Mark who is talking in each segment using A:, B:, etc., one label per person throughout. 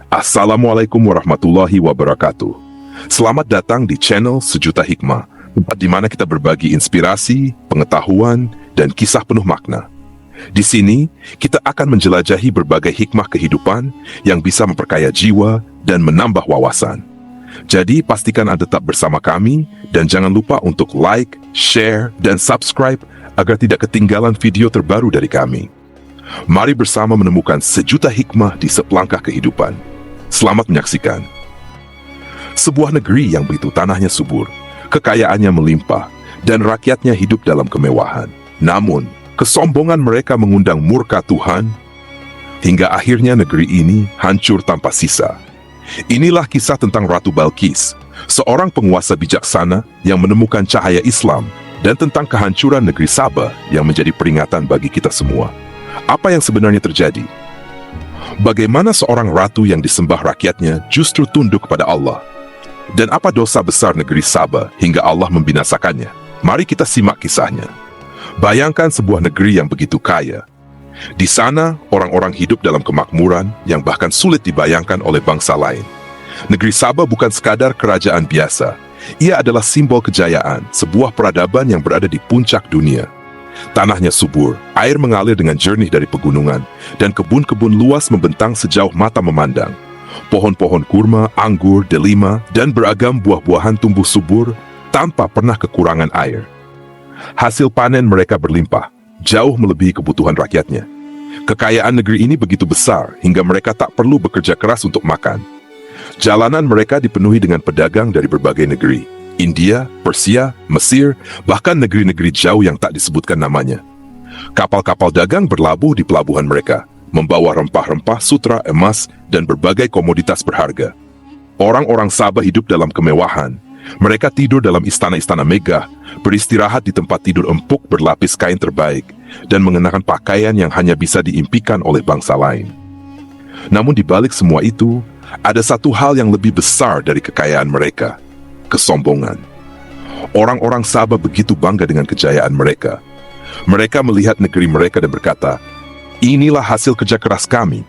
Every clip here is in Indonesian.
A: Assalamualaikum warahmatullahi wabarakatuh. Selamat datang di channel Sejuta Hikmah, tempat di mana kita berbagi inspirasi, pengetahuan, dan kisah penuh makna. Di sini, kita akan menjelajahi berbagai hikmah kehidupan yang bisa memperkaya jiwa dan menambah wawasan. Jadi, pastikan Anda tetap bersama kami, dan jangan lupa untuk like, share, dan subscribe agar tidak ketinggalan video terbaru dari kami. Mari bersama menemukan sejuta hikmah di sepelangkah kehidupan. Selamat menyaksikan. Sebuah negeri yang begitu tanahnya subur, kekayaannya melimpah, dan rakyatnya hidup dalam kemewahan. Namun, kesombongan mereka mengundang murka Tuhan, hingga akhirnya negeri ini hancur tanpa sisa. Inilah kisah tentang Ratu Balqis, seorang penguasa bijaksana yang menemukan cahaya Islam, dan tentang kehancuran negeri Sabah yang menjadi peringatan bagi kita semua. Apa yang sebenarnya terjadi? Bagaimana seorang ratu yang disembah rakyatnya justru tunduk kepada Allah? Dan apa dosa besar negeri Sabah hingga Allah membinasakannya? Mari kita simak kisahnya. Bayangkan sebuah negeri yang begitu kaya. Di sana, orang-orang hidup dalam kemakmuran yang bahkan sulit dibayangkan oleh bangsa lain. Negeri Sabah bukan sekadar kerajaan biasa. Ia adalah simbol kejayaan, sebuah peradaban yang berada di puncak dunia. Tanahnya subur, air mengalir dengan jernih dari pegunungan, dan kebun-kebun luas membentang sejauh mata memandang. Pohon-pohon kurma, anggur, delima, dan beragam buah-buahan tumbuh subur tanpa pernah kekurangan air. Hasil panen mereka berlimpah, jauh melebihi kebutuhan rakyatnya. Kekayaan negeri ini begitu besar hingga mereka tak perlu bekerja keras untuk makan. Jalanan mereka dipenuhi dengan pedagang dari berbagai negeri. India, Persia, Mesir, bahkan negeri-negeri jauh yang tak disebutkan namanya. Kapal-kapal dagang berlabuh di pelabuhan mereka, membawa rempah-rempah, sutra, emas, dan berbagai komoditas berharga. Orang-orang Sabah hidup dalam kemewahan. Mereka tidur dalam istana-istana megah, beristirahat di tempat tidur empuk berlapis kain terbaik, dan mengenakan pakaian yang hanya bisa diimpikan oleh bangsa lain. Namun di balik semua itu, ada satu hal yang lebih besar dari kekayaan mereka: kesombongan. Orang-orang Sabah begitu bangga dengan kejayaan mereka. Mereka melihat negeri mereka dan berkata, "Inilah hasil kerja keras kami.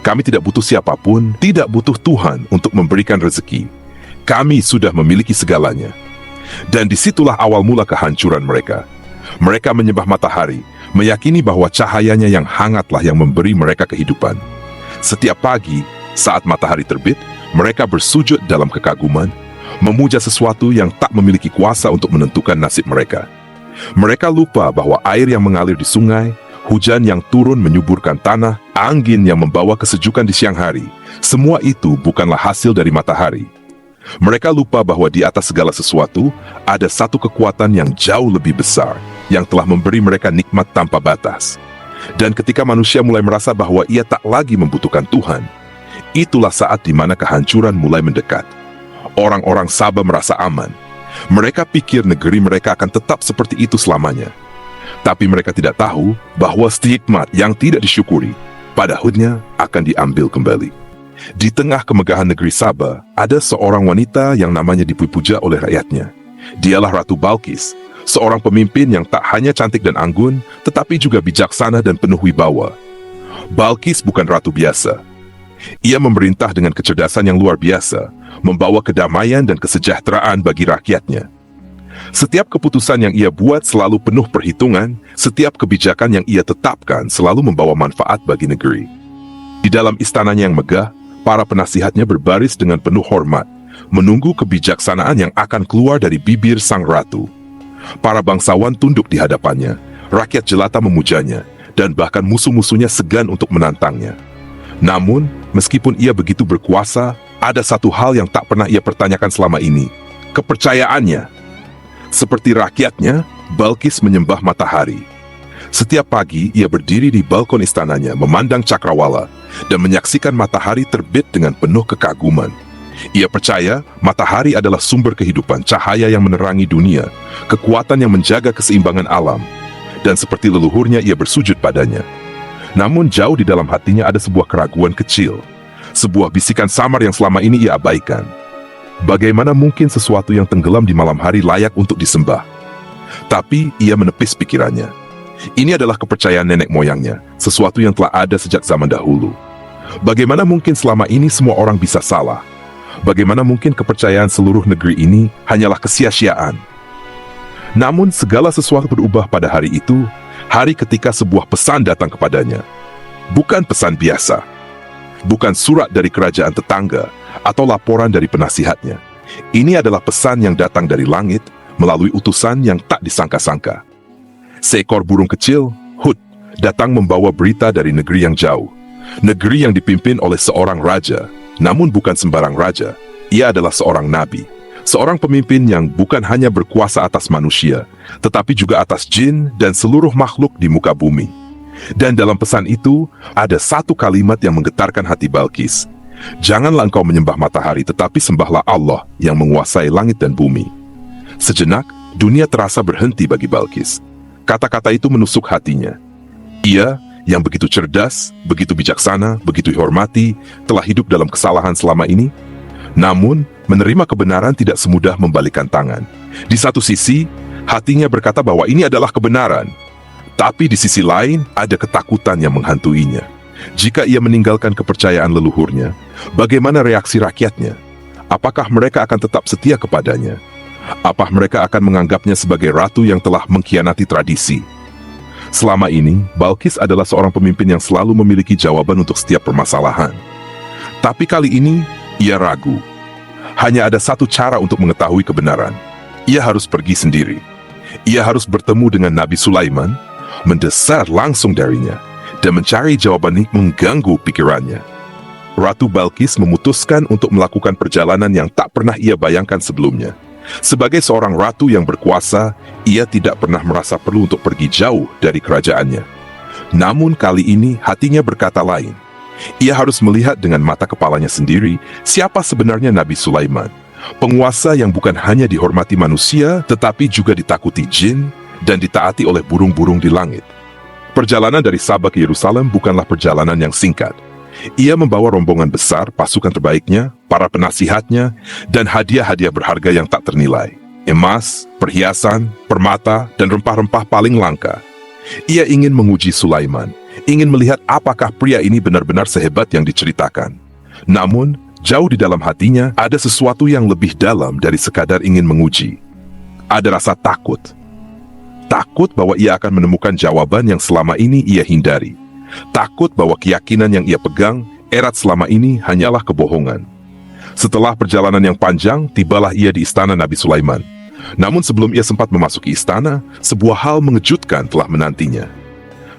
A: Kami tidak butuh siapapun, tidak butuh Tuhan untuk memberikan rezeki. Kami sudah memiliki segalanya." Dan disitulah awal mula kehancuran mereka. Mereka menyembah matahari, meyakini bahwa cahayanya yang hangatlah yang memberi mereka kehidupan. Setiap pagi, saat matahari terbit, mereka bersujud dalam kekaguman, memuja sesuatu yang tak memiliki kuasa untuk menentukan nasib mereka. Mereka lupa bahwa air yang mengalir di sungai, hujan yang turun menyuburkan tanah, angin yang membawa kesejukan di siang hari, semua itu bukanlah hasil dari matahari. Mereka lupa bahwa di atas segala sesuatu, ada satu kekuatan yang jauh lebih besar, yang telah memberi mereka nikmat tanpa batas. Dan ketika manusia mulai merasa bahwa ia tak lagi membutuhkan Tuhan, itulah saat di mana kehancuran mulai mendekat. Orang-orang Sabah merasa aman. Mereka pikir negeri mereka akan tetap seperti itu selamanya. Tapi mereka tidak tahu bahwa stigmat yang tidak disyukuri pada akhirnya akan diambil kembali. Di tengah kemegahan negeri Sabah, ada seorang wanita yang namanya dipuja oleh rakyatnya. Dialah Ratu Balqis, seorang pemimpin yang tak hanya cantik dan anggun, tetapi juga bijaksana dan penuh wibawa. Balqis bukan ratu biasa. Ia memerintah dengan kecerdasan yang luar biasa, membawa kedamaian dan kesejahteraan bagi rakyatnya. Setiap keputusan yang ia buat selalu penuh perhitungan, setiap kebijakan yang ia tetapkan selalu membawa manfaat bagi negeri. Di dalam istananya yang megah, para penasihatnya berbaris dengan penuh hormat, menunggu kebijaksanaan yang akan keluar dari bibir sang ratu. Para bangsawan tunduk di hadapannya, rakyat jelata memujanya, dan bahkan musuh-musuhnya segan untuk menantangnya. Namun, meskipun ia begitu berkuasa, ada satu hal yang tak pernah ia pertanyakan selama ini: kepercayaannya. Seperti rakyatnya, Balqis menyembah matahari. Setiap pagi, ia berdiri di balkon istananya, memandang cakrawala, dan menyaksikan matahari terbit dengan penuh kekaguman. Ia percaya matahari adalah sumber kehidupan, cahaya yang menerangi dunia, kekuatan yang menjaga keseimbangan alam. Dan seperti leluhurnya, ia bersujud padanya. Namun jauh di dalam hatinya ada sebuah keraguan kecil, sebuah bisikan samar yang selama ini ia abaikan. Bagaimana mungkin sesuatu yang tenggelam di malam hari layak untuk disembah? Tapi ia menepis pikirannya. Ini adalah kepercayaan nenek moyangnya, sesuatu yang telah ada sejak zaman dahulu. Bagaimana mungkin selama ini semua orang bisa salah? Bagaimana mungkin kepercayaan seluruh negeri ini hanyalah kesia-siaan? Namun segala sesuatu berubah pada hari itu, hari ketika sebuah pesan datang kepadanya. Bukan pesan biasa, bukan surat dari kerajaan tetangga atau laporan dari penasihatnya. Ini adalah pesan yang datang dari langit melalui utusan yang tak disangka-sangka. Seekor burung kecil, Hud, datang membawa berita dari negeri yang jauh. Negeri yang dipimpin oleh seorang raja, namun bukan sembarang raja. Ia adalah seorang nabi, seorang pemimpin yang bukan hanya berkuasa atas manusia, tetapi juga atas jin dan seluruh makhluk di muka bumi. Dan dalam pesan itu, ada satu kalimat yang menggetarkan hati Balkis. Janganlah engkau menyembah matahari, tetapi sembahlah Allah yang menguasai langit dan bumi. Sejenak, dunia terasa berhenti bagi Balkis. Kata-kata itu menusuk hatinya. Ia yang begitu cerdas, begitu bijaksana, begitu dihormati, telah hidup dalam kesalahan selama ini. Namun, menerima kebenaran tidak semudah membalikkan tangan. Di satu sisi, hatinya berkata bahwa ini adalah kebenaran. Tapi di sisi lain, ada ketakutan yang menghantuinya. Jika ia meninggalkan kepercayaan leluhurnya, bagaimana reaksi rakyatnya? Apakah mereka akan tetap setia kepadanya? Apa mereka akan menganggapnya sebagai ratu yang telah mengkhianati tradisi? Selama ini, Balkis adalah seorang pemimpin yang selalu memiliki jawaban untuk setiap permasalahan. Tapi kali ini, ia ragu. Hanya ada satu cara untuk mengetahui kebenaran. Ia harus pergi sendiri. Ia harus bertemu dengan Nabi Sulaiman, mendesar langsung darinya, dan mencari jawaban yang mengganggu pikirannya. Ratu Balkis memutuskan untuk melakukan perjalanan yang tak pernah ia bayangkan sebelumnya. Sebagai seorang ratu yang berkuasa, ia tidak pernah merasa perlu untuk pergi jauh dari kerajaannya. Namun kali ini hatinya berkata lain. Ia harus melihat dengan mata kepalanya sendiri siapa sebenarnya Nabi Sulaiman. Penguasa yang bukan hanya dihormati manusia, tetapi juga ditakuti jin dan ditaati oleh burung-burung di langit. Perjalanan dari Sabah ke Yerusalem bukanlah perjalanan yang singkat. Ia membawa rombongan besar, pasukan terbaiknya, para penasihatnya, dan hadiah-hadiah berharga yang tak ternilai. Emas, perhiasan, permata, dan rempah-rempah paling langka. Ia ingin menguji Sulaiman, ingin melihat apakah pria ini benar-benar sehebat yang diceritakan. Namun, jauh di dalam hatinya ada sesuatu yang lebih dalam dari sekadar ingin menguji. Ada rasa takut. Takut bahwa ia akan menemukan jawaban yang selama ini ia hindari. Takut bahwa keyakinan yang ia pegang erat selama ini hanyalah kebohongan. Setelah perjalanan yang panjang, tibalah ia di istana Nabi Sulaiman. Namun sebelum ia sempat memasuki istana, sebuah hal mengejutkan telah menantinya.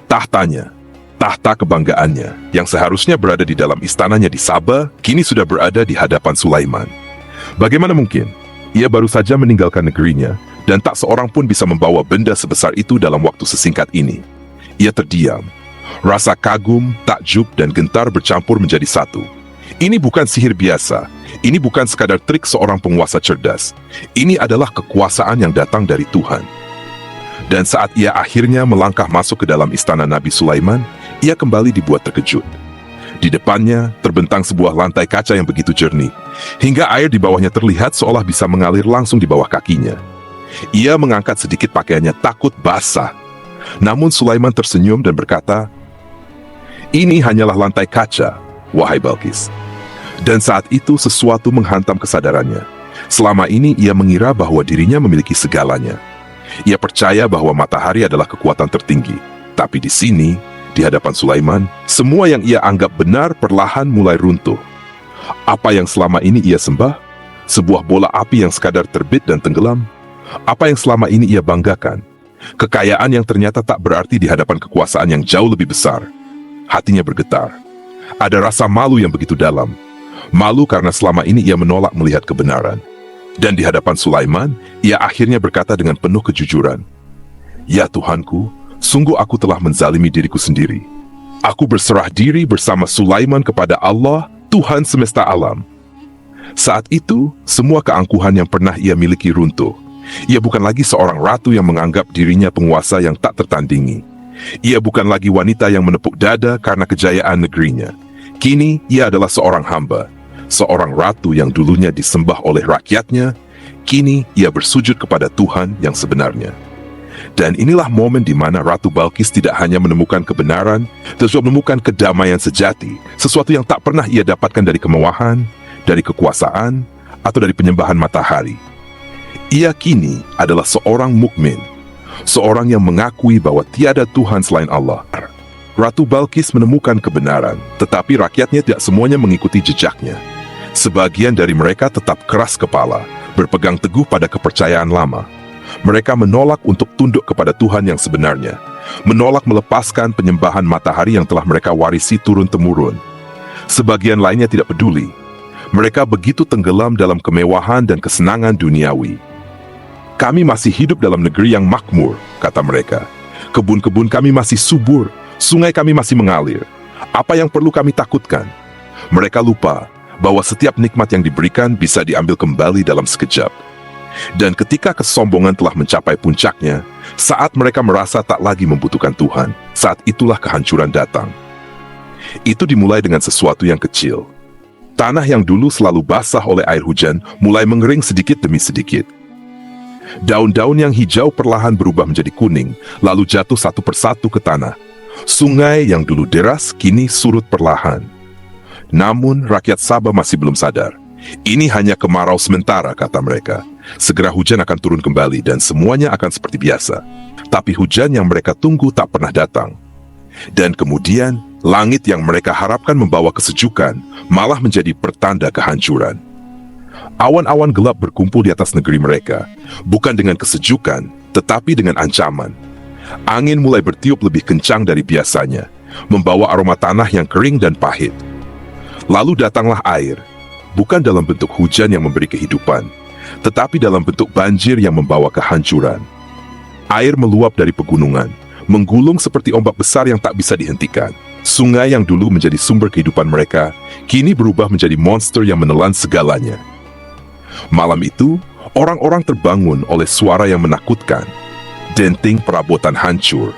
A: Tahtanya, tahta kebanggaannya, yang seharusnya berada di dalam istananya di Sabah, kini sudah berada di hadapan Sulaiman. Bagaimana mungkin? Ia baru saja meninggalkan negerinya, dan tak seorang pun bisa membawa benda sebesar itu dalam waktu sesingkat ini. Ia terdiam. Rasa kagum, takjub, dan gentar bercampur menjadi satu. Ini bukan sihir biasa. Ini bukan sekadar trik seorang penguasa cerdas. Ini adalah kekuasaan yang datang dari Tuhan. Dan saat ia akhirnya melangkah masuk ke dalam istana Nabi Sulaiman, ia kembali dibuat terkejut. Di depannya terbentang sebuah lantai kaca yang begitu jernih, hingga air di bawahnya terlihat seolah bisa mengalir langsung di bawah kakinya. Ia mengangkat sedikit pakaiannya takut basah. Namun Sulaiman tersenyum dan berkata, "Ini hanyalah lantai kaca, wahai Balkis." Dan saat itu sesuatu menghantam kesadarannya. Selama ini ia mengira bahwa dirinya memiliki segalanya. Ia percaya bahwa matahari adalah kekuatan tertinggi. Tapi di sini, di hadapan Sulaiman, semua yang ia anggap benar perlahan mulai runtuh. Apa yang selama ini ia sembah? Sebuah bola api yang sekadar terbit dan tenggelam? Apa yang selama ini ia banggakan? Kekayaan yang ternyata tak berarti di hadapan kekuasaan yang jauh lebih besar. Hatinya bergetar. Ada rasa malu yang begitu dalam. Malu karena selama ini ia menolak melihat kebenaran. Dan di hadapan Sulaiman, ia akhirnya berkata dengan penuh kejujuran, "Ya Tuhanku, sungguh aku telah menzalimi diriku sendiri. Aku berserah diri bersama Sulaiman kepada Allah, Tuhan semesta alam." Saat itu, semua keangkuhan yang pernah ia miliki runtuh. Ia bukan lagi seorang ratu yang menganggap dirinya penguasa yang tak tertandingi. Ia bukan lagi wanita yang menepuk dada karena kejayaan negerinya. Kini, ia adalah seorang hamba. Seorang ratu yang dulunya disembah oleh rakyatnya, kini ia bersujud kepada Tuhan yang sebenarnya. Dan inilah momen di mana Ratu Balkis tidak hanya menemukan kebenaran, tetapi juga menemukan kedamaian sejati, sesuatu yang tak pernah ia dapatkan dari kemewahan, dari kekuasaan, atau dari penyembahan matahari. Ia kini adalah seorang mukmin, seorang yang mengakui bahwa tiada Tuhan selain Allah. Ratu Balkis menemukan kebenaran, tetapi rakyatnya tidak semuanya mengikuti jejaknya. Sebagian dari mereka tetap keras kepala, berpegang teguh pada kepercayaan lama. Mereka menolak untuk tunduk kepada Tuhan yang sebenarnya, menolak melepaskan penyembahan matahari yang telah mereka warisi turun-temurun. Sebagian lainnya tidak peduli. Mereka begitu tenggelam dalam kemewahan dan kesenangan duniawi. Kami masih hidup dalam negeri yang makmur, kata mereka. Kebun-kebun kami masih subur, sungai kami masih mengalir. Apa yang perlu kami takutkan? Mereka lupa bahwa setiap nikmat yang diberikan bisa diambil kembali dalam sekejap. Dan ketika kesombongan telah mencapai puncaknya, saat mereka merasa tak lagi membutuhkan Tuhan, saat itulah kehancuran datang. Itu dimulai dengan sesuatu yang kecil. Tanah yang dulu selalu basah oleh air hujan mulai mengering sedikit demi sedikit. Daun-daun yang hijau perlahan berubah menjadi kuning, lalu jatuh satu persatu ke tanah. Sungai yang dulu deras kini surut perlahan. Namun rakyat Sabah masih belum sadar. Ini hanya kemarau sementara, kata mereka. Segera hujan akan turun kembali dan semuanya akan seperti biasa. Tapi hujan yang mereka tunggu tak pernah datang. Dan kemudian, langit yang mereka harapkan membawa kesejukan malah menjadi pertanda kehancuran. Awan-awan gelap berkumpul di atas negeri mereka, bukan dengan kesejukan, tetapi dengan ancaman. Angin mulai bertiup lebih kencang dari biasanya, membawa aroma tanah yang kering dan pahit. Lalu datanglah air, bukan dalam bentuk hujan yang memberi kehidupan, tetapi dalam bentuk banjir yang membawa kehancuran. Air meluap dari pegunungan, menggulung seperti ombak besar yang tak bisa dihentikan. Sungai yang dulu menjadi sumber kehidupan mereka, kini berubah menjadi monster yang menelan segalanya. Malam itu, orang-orang terbangun oleh suara yang menakutkan. Denting perabotan hancur,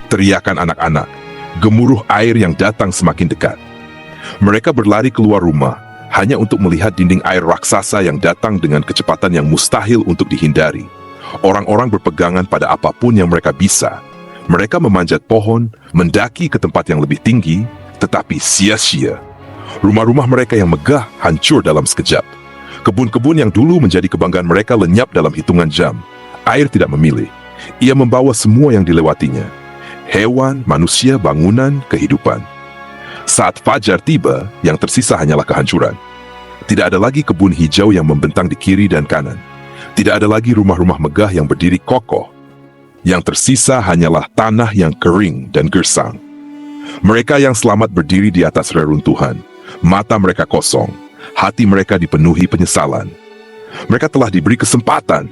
A: teriakan anak-anak, gemuruh air yang datang semakin dekat. Mereka berlari keluar rumah, hanya untuk melihat dinding air raksasa yang datang dengan kecepatan yang mustahil untuk dihindari. Orang-orang berpegangan pada apapun yang mereka bisa. Mereka memanjat pohon, mendaki ke tempat yang lebih tinggi, tetapi sia-sia. Rumah-rumah mereka yang megah hancur dalam sekejap. Kebun-kebun yang dulu menjadi kebanggaan mereka lenyap dalam hitungan jam. Air tidak memilih. Ia membawa semua yang dilewatinya. Hewan, manusia, bangunan, kehidupan. Saat fajar tiba, yang tersisa hanyalah kehancuran. Tidak ada lagi kebun hijau yang membentang di kiri dan kanan. Tidak ada lagi rumah-rumah megah yang berdiri kokoh. Yang tersisa hanyalah tanah yang kering dan gersang. Mereka yang selamat berdiri di atas reruntuhan. Mata mereka kosong. Hati mereka dipenuhi penyesalan. Mereka telah diberi kesempatan.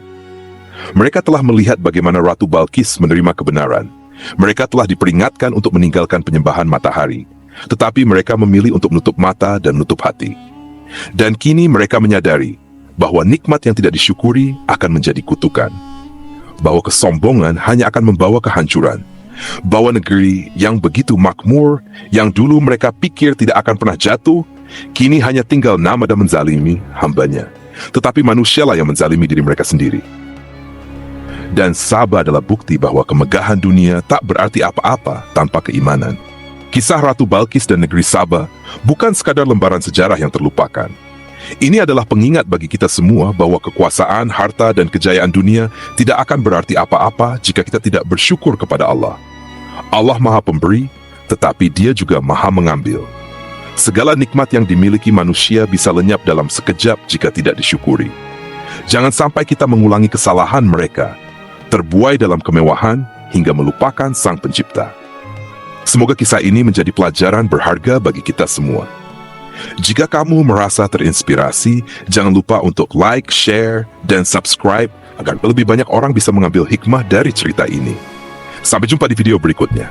A: Mereka telah melihat bagaimana Ratu Balkis menerima kebenaran. Mereka telah diperingatkan untuk meninggalkan penyembahan matahari. Tetapi mereka memilih untuk menutup mata dan menutup hati. Dan kini mereka menyadari bahwa nikmat yang tidak disyukuri akan menjadi kutukan. Bahwa kesombongan hanya akan membawa kehancuran. Bahwa negeri yang begitu makmur, yang dulu mereka pikir tidak akan pernah jatuh, kini hanya tinggal nama dan menzalimi hambanya. Tetapi manusialah yang menzalimi diri mereka sendiri. Dan Sabah adalah bukti bahwa kemegahan dunia tak berarti apa-apa tanpa keimanan. Kisah Ratu Balkis dan negeri Sabah bukan sekadar lembaran sejarah yang terlupakan. Ini adalah pengingat bagi kita semua bahwa kekuasaan, harta, dan kejayaan dunia tidak akan berarti apa-apa jika kita tidak bersyukur kepada Allah. Allah Maha Pemberi, tetapi Dia juga Maha Mengambil. Segala nikmat yang dimiliki manusia bisa lenyap dalam sekejap jika tidak disyukuri. Jangan sampai kita mengulangi kesalahan mereka, terbuai dalam kemewahan hingga melupakan Sang Pencipta. Semoga kisah ini menjadi pelajaran berharga bagi kita semua. Jika kamu merasa terinspirasi, jangan lupa untuk like, share, dan subscribe agar lebih banyak orang bisa mengambil hikmah dari cerita ini. Sampai jumpa di video berikutnya.